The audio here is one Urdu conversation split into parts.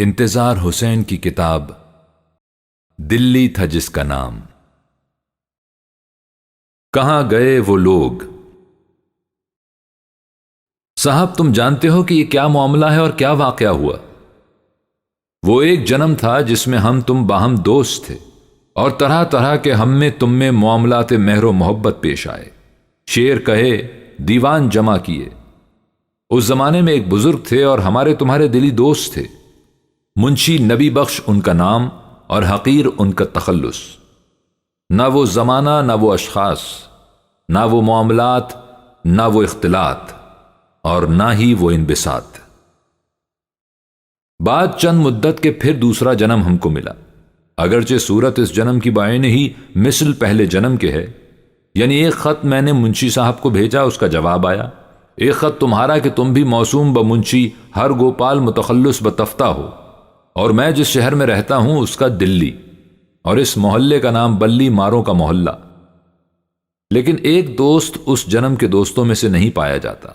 انتظار حسین کی کتاب دلی تھا جس کا نام۔ کہاں گئے وہ لوگ؟ صاحب تم جانتے ہو کہ یہ کیا معاملہ ہے اور کیا واقعہ ہوا؟ وہ ایک جنم تھا جس میں ہم تم باہم دوست تھے اور طرح طرح کے ہم میں تم میں معاملات مہر و محبت پیش آئے، شعر کہے، دیوان جمع کیے۔ اس زمانے میں ایک بزرگ تھے اور ہمارے تمہارے دلی دوست تھے، منشی نبی بخش ان کا نام اور حقیر ان کا تخلص۔ نہ وہ زمانہ، نہ وہ اشخاص، نہ وہ معاملات، نہ وہ اختلاط، اور نہ ہی وہ انبساط۔ بعد چند مدت کے پھر دوسرا جنم ہم کو ملا، اگرچہ صورت اس جنم کی بعین ہی مثل پہلے جنم کے ہے، یعنی ایک خط میں نے منشی صاحب کو بھیجا، اس کا جواب آیا، ایک خط تمہارا کہ تم بھی موسوم بمنشی ہر گوپال متخلص بتفتہ ہو، اور میں جس شہر میں رہتا ہوں اس کا دلی، اور اس محلے کا نام بلی ماروں کا محلہ۔ لیکن ایک دوست اس جنم کے دوستوں میں سے نہیں پایا جاتا۔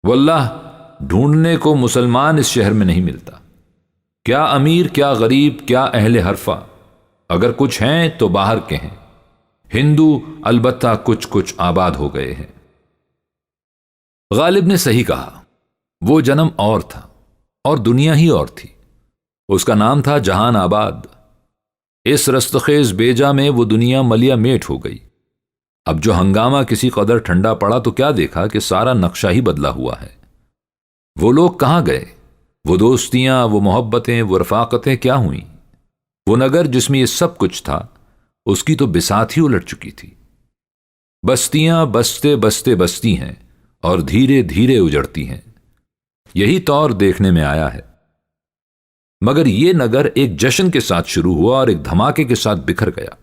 واللہ ڈھونڈنے کو مسلمان اس شہر میں نہیں ملتا، کیا امیر، کیا غریب، کیا اہل حرفہ، اگر کچھ ہیں تو باہر کے ہیں، ہندو البتہ کچھ کچھ آباد ہو گئے ہیں۔ غالب نے صحیح کہا، وہ جنم اور تھا اور دنیا ہی اور تھی۔ اس کا نام تھا جہان آباد۔ اس رستخیز بیجا میں وہ دنیا ملیا میٹ ہو گئی۔ اب جو ہنگامہ کسی قدر ٹھنڈا پڑا تو کیا دیکھا کہ سارا نقشہ ہی بدلا ہوا ہے۔ وہ لوگ کہاں گئے؟ وہ دوستیاں، وہ محبتیں، وہ رفاقتیں کیا ہوئیں؟ وہ نگر جس میں یہ سب کچھ تھا، اس کی تو بساط ہی الٹ چکی تھی۔ بستیاں بستے بستے بستی ہیں اور دھیرے دھیرے اجڑتی ہیں، یہی طور دیکھنے میں آیا ہے۔ مگر یہ نگر ایک جشن کے ساتھ شروع ہوا اور ایک دھماکے کے ساتھ بکھر گیا۔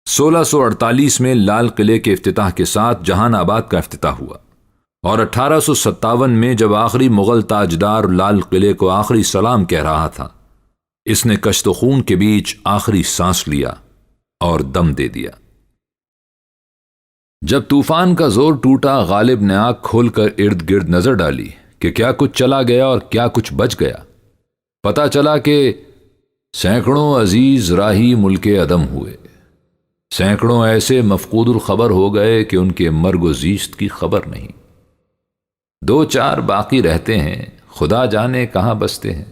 1648 میں لال قلعے کے افتتاح کے ساتھ جہان آباد کا افتتاح ہوا، اور 1857 میں جب آخری مغل تاجدار لال قلعے کو آخری سلام کہہ رہا تھا، اس نے کشت و خون کے بیچ آخری سانس لیا اور دم دے دیا۔ جب طوفان کا زور ٹوٹا، غالب نے آنکھ کھول کر ارد گرد نظر ڈالی کہ کیا کچھ چلا گیا اور کیا کچھ بچ گیا۔ پتا چلا کہ سینکڑوں عزیز راہی ملک عدم ہوئے، سینکڑوں ایسے مفقود الخبر ہو گئے کہ ان کے مرگ و زیست کی خبر نہیں۔ دو چار باقی رہتے ہیں، خدا جانے کہاں بستے ہیں۔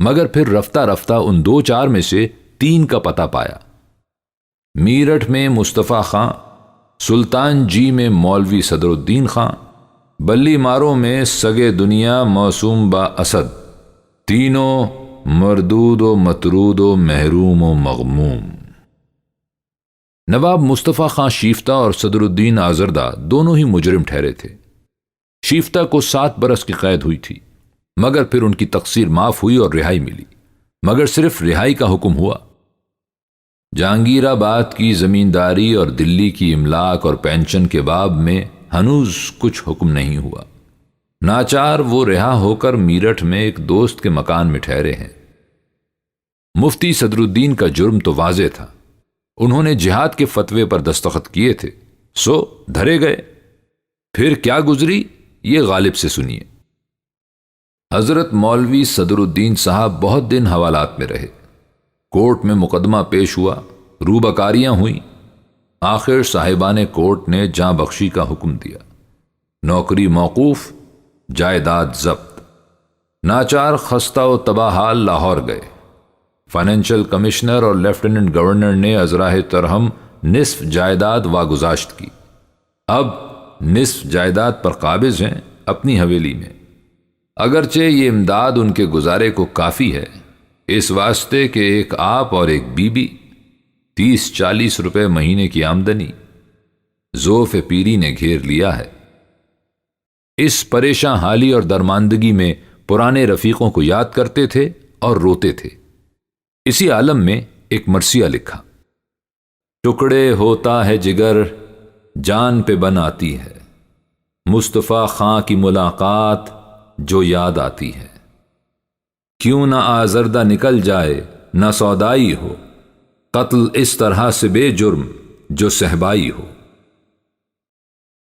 مگر پھر رفتہ رفتہ ان دو چار میں سے 3 کا پتہ پایا۔ میرٹھ میں مصطفیٰ خان، سلطان جی میں مولوی صدر الدین خان، بلی ماروں میں سگے دنیا موسوم با اسد، تینوں مردود و مطرود و محروم و مغموم۔ نواب مصطفیٰ خان شیفتہ اور صدر الدین آزردہ دونوں ہی مجرم ٹھہرے تھے۔ شیفتہ کو 7 برس کی قید ہوئی تھی، مگر پھر ان کی تقصیر معاف ہوئی اور رہائی ملی، مگر صرف رہائی کا حکم ہوا۔ جہانگیر آباد کی زمینداری اور دلی کی املاک اور پینشن کے باب میں ہنوز کچھ حکم نہیں ہوا۔ ناچار وہ رہا ہو کر میرٹھ میں ایک دوست کے مکان میں ٹھہرے ہیں۔ مفتی صدر الدین کا جرم تو واضح تھا، انہوں نے جہاد کے فتوے پر دستخط کیے تھے، سو دھرے گئے۔ پھر کیا گزری یہ غالب سے سنیے۔ حضرت مولوی صدر الدین صاحب بہت دن حوالات میں رہے، کورٹ میں مقدمہ پیش ہوا، روبکاریاں ہوئیں، آخر صاحبان کورٹ نے جاں بخشی کا حکم دیا، نوکری موقوف، جائیداد ضبط۔ ناچار خستہ و تباہ حال لاہور گئے۔ فائنینشل کمشنر اور لیفٹیننٹ گورنر نے ازراہ ترہم نصف جائیداد واگزاشت کی، اب نصف جائیداد پر قابض ہیں اپنی حویلی میں۔ اگرچہ یہ امداد ان کے گزارے کو کافی ہے، اس واسطے کہ ایک آپ اور ایک بی بی، 30-40 روپے مہینے کی آمدنی، ذوف پیری نے گھیر لیا ہے۔ اس پریشاں حالی اور درماندگی میں پرانے رفیقوں کو یاد کرتے تھے اور روتے تھے۔ اسی عالم میں ایک مرثیہ لکھا، ٹکڑے ہوتا ہے جگر جان پہ بن آتی ہے، مصطفیٰ خان کی ملاقات جو یاد آتی ہے، کیوں نہ آزردہ نکل جائے نہ سودائی ہو، قتل اس طرح سے بے جرم جو صہبائی ہو۔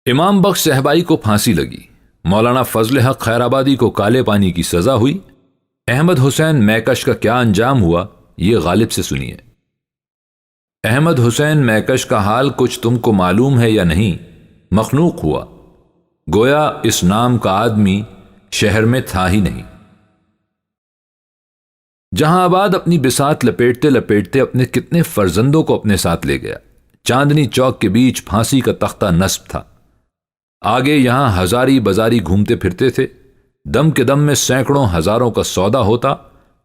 امام بخش صہبائی کو پھانسی لگی، مولانا فضل حق خیر آبادی کو کالے پانی کی سزا ہوئی۔ احمد حسین میکش کا کیا انجام ہوا، یہ غالب سے سنیے۔ احمد حسین میکش کا حال کچھ تم کو معلوم ہے یا نہیں؟ مخنوق ہوا، گویا اس نام کا آدمی شہر میں تھا ہی نہیں۔ جہاں آباد اپنی بساط لپیٹتے لپیٹتے اپنے کتنے فرزندوں کو اپنے ساتھ لے گیا۔ چاندنی چوک کے بیچ پھانسی کا تختہ نصب تھا۔ آگے یہاں ہزاری بازاری گھومتے پھرتے تھے، دم کے دم میں سینکڑوں ہزاروں کا سودا ہوتا۔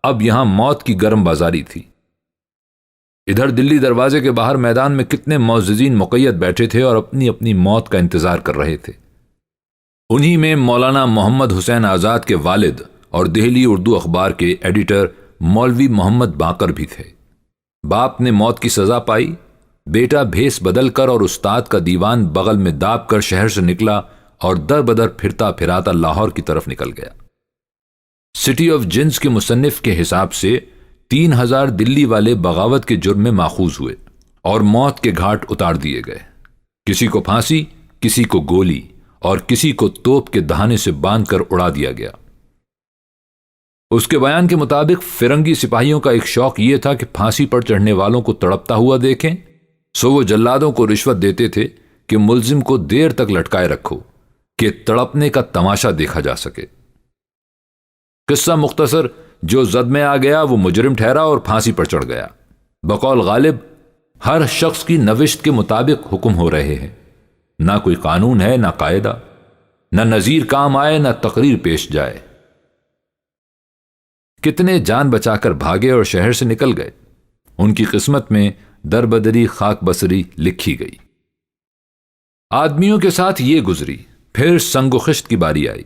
اب یہاں موت کی گرم بازاری تھی۔ ادھر دلی دروازے کے باہر میدان میں کتنے معززین مقید بیٹھے تھے اور اپنی اپنی موت کا انتظار کر رہے تھے۔ انہی میں مولانا محمد حسین آزاد کے والد اور دہلی اردو اخبار کے ایڈیٹر مولوی محمد باقر بھی تھے۔ باپ نے موت کی سزا پائی، بیٹا بھیس بدل کر اور استاد کا دیوان بغل میں داب کر شہر سے نکلا اور در بدر پھرتا پھراتا لاہور کی طرف نکل گیا۔ سٹی آف جنس کے مصنف کے حساب سے 3000 دلی والے بغاوت کے جرم میں ماخوذ ہوئے اور موت کے گھاٹ اتار دیے گئے۔ کسی کو پھانسی، کسی کو گولی اور کسی کو توپ کے دہانے سے باندھ کر اڑا دیا گیا۔ اس کے بیان کے مطابق فرنگی سپاہیوں کا ایک شوق یہ تھا کہ پھانسی پر چڑھنے والوں کو تڑپتا ہوا دیکھیں، سو وہ جلادوں کو رشوت دیتے تھے کہ ملزم کو دیر تک لٹکائے رکھو کہ تڑپنے کا تماشا دیکھا جا سکے۔ قصہ مختصر، جو زد میں آ گیا وہ مجرم ٹھہرا اور پھانسی پر چڑھ گیا۔ بقول غالب ہر شخص کی نوشت کے مطابق حکم ہو رہے ہیں، نہ کوئی قانون ہے، نہ قاعدہ، نہ نظیر کام آئے، نہ تقریر پیش جائے۔ کتنے جان بچا کر بھاگے اور شہر سے نکل گئے، ان کی قسمت میں دربدری خاک بسری لکھی گئی۔ آدمیوں کے ساتھ یہ گزری، پھر سنگ و خشت کی باری آئی۔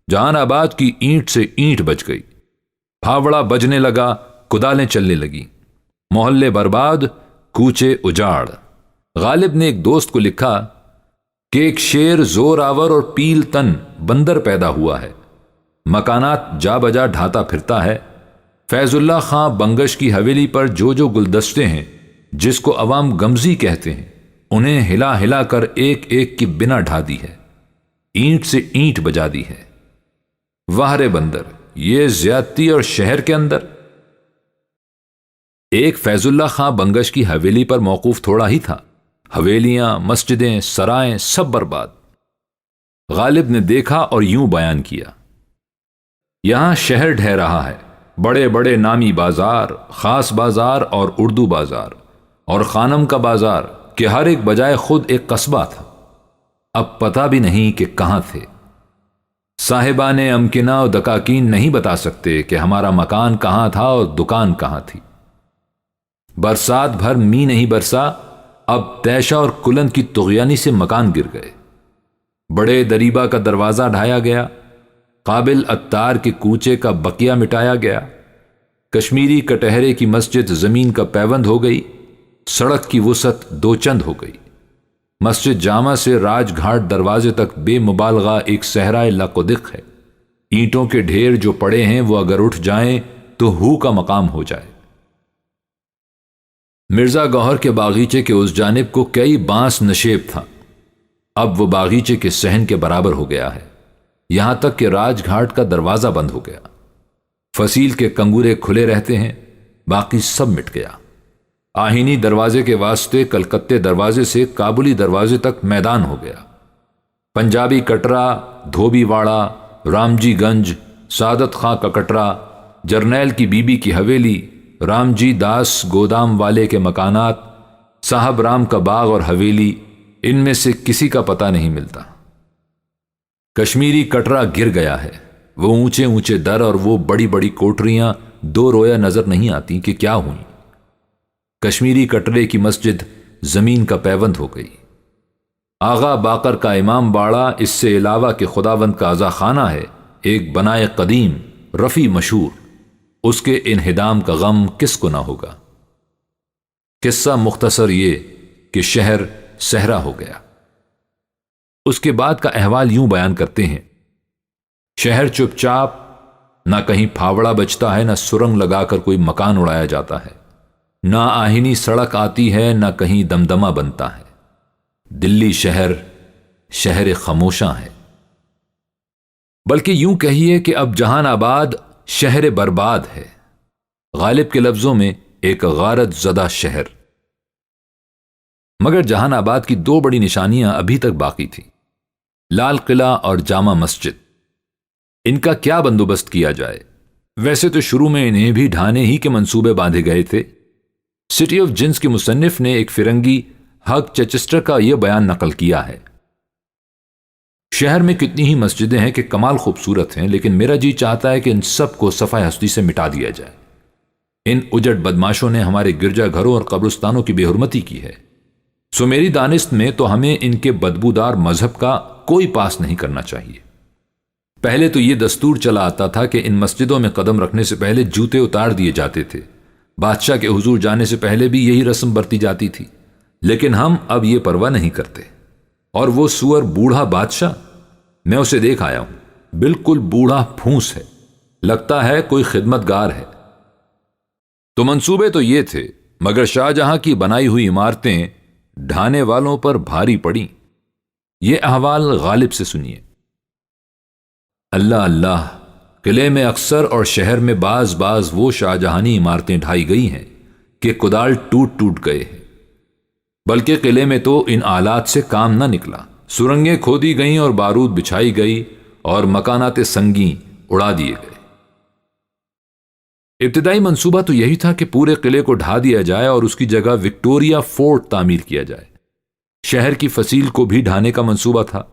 جہان آباد کی اینٹ سے اینٹ بچ گئی، پھاوڑا بجنے لگا، کدالیں چلنے لگیں، محلے برباد، کوچے اجاڑ۔ غالب نے ایک دوست کو لکھا کہ ایک شیر زور آور اور پیل تن بندر پیدا ہوا ہے، مکانات جا بجا ڈھاتا پھرتا ہے۔ فیض اللہ خاں بنگش کی حویلی پر جو جو گلدستے ہیں جس کو عوام گمزی کہتے ہیں، انہیں ہلا ہلا کر ایک ایک کی بنا ڈھا دی ہے، اینٹ سے اینٹ بجا دی ہے۔ واہ رے بندر، یہ زیادتی اور شہر کے اندر۔ ایک فیض اللہ خاں بنگش کی حویلی پر موقوف تھوڑا ہی تھا، حویلیاں، مسجدیں، سرائیں سب برباد۔ غالب نے دیکھا اور یوں بیان کیا، یہاں شہر ڈھہ رہا ہے، بڑے بڑے نامی بازار، خاص بازار اور اردو بازار اور خانم کا بازار کہ ہر ایک بجائے خود ایک قصبہ تھا۔ اب پتہ بھی نہیں کہ کہاں تھے۔ صاحبان امکنہ و دکاکین نہیں بتا سکتے کہ ہمارا مکان کہاں تھا اور دکان کہاں تھی۔ برسات بھر می نہیں برسا، اب تیشہ اور کلن کی طغیانی سے مکان گر گئے۔ بڑے دریبہ کا دروازہ ڈھایا گیا، قابل اتار کے کوچے کا بقیہ مٹایا گیا، کشمیری کٹہرے کی مسجد زمین کا پیوند ہو گئی، سڑک کی وسعت 2 چند ہو گئی۔ مسجد جامع سے راج گھاٹ دروازے تک بے مبالغہ ایک صحرائے لقدق ہے۔ اینٹوں کے ڈھیر جو پڑے ہیں وہ اگر اٹھ جائیں تو ہو کا مقام ہو جائے۔ مرزا گوہر کے باغیچے کے اس جانب کو کئی بانس نشیب تھا، اب وہ باغیچے کے صحن کے برابر ہو گیا ہے، یہاں تک کہ راج گھاٹ کا دروازہ بند ہو گیا۔ فصیل کے کنگورے کھلے رہتے ہیں، باقی سب مٹ گیا۔ آہینی دروازے کے واسطے کلکتے دروازے سے کابلی دروازے تک میدان ہو گیا۔ پنجابی کٹرا، دھوبی واڑا، رام جی گنج، سعادت خاں کا کٹرا، جرنیل کی بی بی کی حویلی، رام جی داس گودام والے کے مکانات، صاحب رام کا باغ اور حویلی، ان میں سے کسی کا پتہ نہیں ملتا۔ کشمیری کٹرا گر گیا ہے، وہ اونچے اونچے در اور وہ بڑی بڑی کوٹریاں 2 رویا نظر نہیں آتی کہ کیا ہوئیں۔ کشمیری کٹرے کی مسجد زمین کا پیوند ہو گئی۔ آغا باقر کا امام باڑہ اس سے علاوہ کہ خداوند کا عزا خانہ ہے، ایک بنائے قدیم رفیع مشہور، اس کے انہدام کا غم کس کو نہ ہوگا۔ قصہ مختصر یہ کہ شہر صحرا ہو گیا۔ اس کے بعد کا احوال یوں بیان کرتے ہیں، شہر چپ چاپ، نہ کہیں پھاوڑا بچتا ہے، نہ سرنگ لگا کر کوئی مکان اڑایا جاتا ہے، نہ آہینی سڑک آتی ہے، نہ کہیں دمدمہ بنتا ہے۔ دلی شہر خاموشاں ہے۔ بلکہ یوں کہیے کہ اب جہان آباد شہر برباد ہے، غالب کے لفظوں میں ایک غارت زدہ شہر۔ مگر جہان آباد کی دو بڑی نشانیاں ابھی تک باقی تھیں، لال قلعہ اور جامع مسجد۔ ان کا کیا بندوبست کیا جائے؟ ویسے تو شروع میں انہیں بھی ڈھانے ہی کے منصوبے باندھے گئے تھے۔ سٹی آف جنس کے مصنف نے ایک فرنگی ہگ چیچسٹر کا یہ بیان نقل کیا ہے: شہر میں کتنی ہی مسجدیں ہیں کہ کمال خوبصورت ہیں، لیکن میرا جی چاہتا ہے کہ ان سب کو صفحہ ہستی سے مٹا دیا جائے۔ ان اجڑ بدماشوں نے ہمارے گرجا گھروں اور قبرستانوں کی بے حرمتی کی ہے، سو میری دانست میں تو ہمیں ان کے بدبودار مذہب کا کوئی پاس نہیں کرنا چاہیے۔ پہلے تو یہ دستور چلا آتا تھا کہ ان مسجدوں میں قدم رکھنے سے پہلے جوتے اتار دیے جاتے تھے، بادشاہ کے حضور جانے سے پہلے بھی یہی رسم برتی جاتی تھی، لیکن ہم اب یہ پرواہ نہیں کرتے۔ اور وہ سور بوڑھا بادشاہ، میں اسے دیکھ آیا ہوں، بالکل بوڑھا پھونس ہے، لگتا ہے کوئی خدمتگار ہے۔ تو منصوبے تو یہ تھے، مگر شاہ جہاں کی بنائی ہوئی عمارتیں ڈھانے والوں پر بھاری پڑیں۔ یہ احوال غالب سے سنیے: اللہ اللہ، قلعے میں اکثر اور شہر میں بعض وہ شاہجہانی عمارتیں ڈھائی گئی ہیں کہ کدال ٹوٹ گئے ہیں، بلکہ قلعے میں تو ان آلات سے کام نہ نکلا، سرنگیں کھودی گئیں اور بارود بچھائی گئی اور مکانات سنگیں اڑا دیے گئے۔ ابتدائی منصوبہ تو یہی تھا کہ پورے قلعے کو ڈھا دیا جائے اور اس کی جگہ وکٹوریا فورٹ تعمیر کیا جائے۔ شہر کی فصیل کو بھی ڈھانے کا منصوبہ تھا۔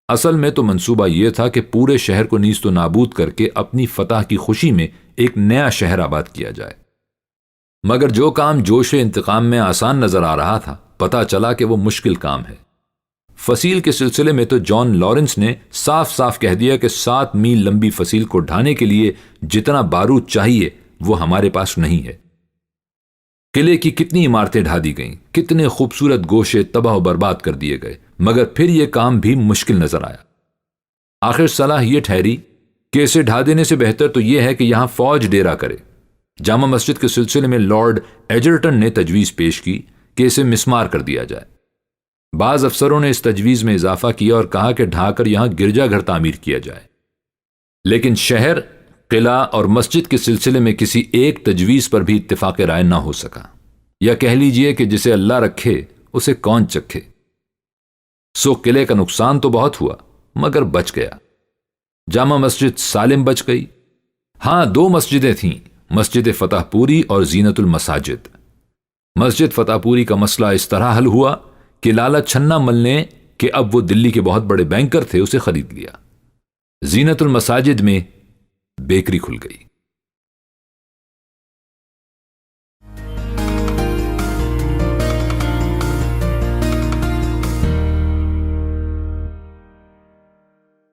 اصل میں تو منصوبہ یہ تھا کہ پورے شہر کو نیست و نابود کر کے اپنی فتح کی خوشی میں ایک نیا شہر آباد کیا جائے۔ مگر جو کام جوش انتقام میں آسان نظر آ رہا تھا، پتہ چلا کہ وہ مشکل کام ہے۔ فصیل کے سلسلے میں تو جان لارنس نے صاف کہہ دیا کہ 7 میل لمبی فصیل کو ڈھانے کے لیے جتنا بارود چاہیے وہ ہمارے پاس نہیں ہے۔ قلعے کی کتنی عمارتیں ڈھا دی گئیں، کتنے خوبصورت گوشے تباہ و برباد کر دیے گئے، مگر پھر یہ کام بھی مشکل نظر آیا۔ آخر صلاح یہ ٹھہری کہ اسے ڈھا دینے سے بہتر تو یہ ہے کہ یہاں فوج ڈیرا کرے۔ جامع مسجد کے سلسلے میں لارڈ ایجرٹن نے تجویز پیش کی کہ اسے مسمار کر دیا جائے۔ بعض افسروں نے اس تجویز میں اضافہ کیا اور کہا کہ ڈھا کر یہاں گرجا گھر تعمیر کیا جائے، لیکن شہر، قلعہ اور مسجد کے سلسلے میں کسی ایک تجویز پر بھی اتفاق رائے نہ ہو سکا، یا کہہ لیجئے کہ جسے اللہ رکھے اسے کون چکھے۔ سو قلعے کا نقصان تو بہت ہوا، مگر بچ گیا۔ جامع مسجد سالم بچ گئی۔ ہاں، 2 مسجدیں تھیں، مسجد فتح پوری اور زینت المساجد۔ مسجد فتح پوری کا مسئلہ اس طرح حل ہوا کہ لالا چھنا مل نے، کہ اب وہ دلی کے بہت بڑے بینکر تھے، اسے خرید لیا۔ زینت المساجد میں بیکری کھل گئی۔